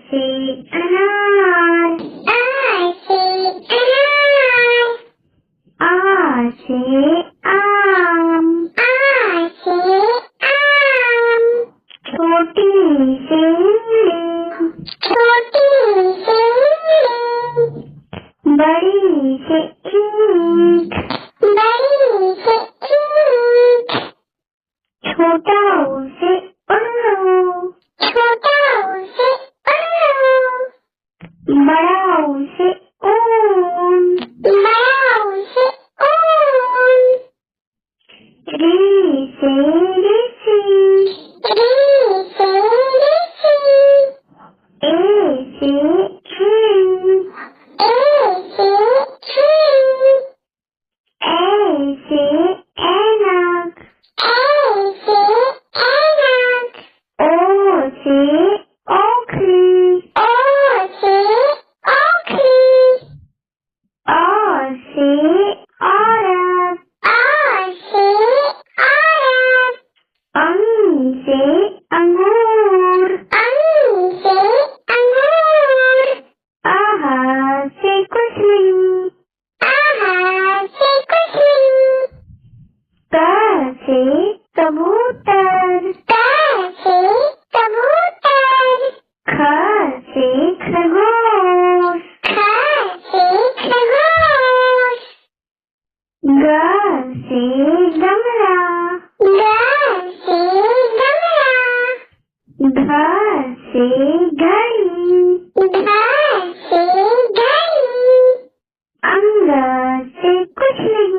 से अनार, आ से अनार, आ से आम, आ से आम, छोटी से इमली, छोटी से इमली, बड़ी से ईंट, बड़ी से ईंट, छोटा से उल्लू, छोटा से उल्लू, बड़ा से ऊन, बड़ा से ऊन, री से ऋषि, री से ऋषि, ए से खीरी, ए से खीरी, ए से ऐनक, ए से ऐनक, ओ से ओखली, ओ से ओखली, आ से औरत, आ से औरत, अंग से अंगूर, अंग से अंगूर, आहा से कुछ नहीं, आहा से कुछ नहीं, क से कबूतर, क से कबूतर, ख से खरगोश, ख से खरगोश, ग से गमला, ग से गमला, घ से घड़ी, ध से घड़ी, अंग से कुछ नहीं।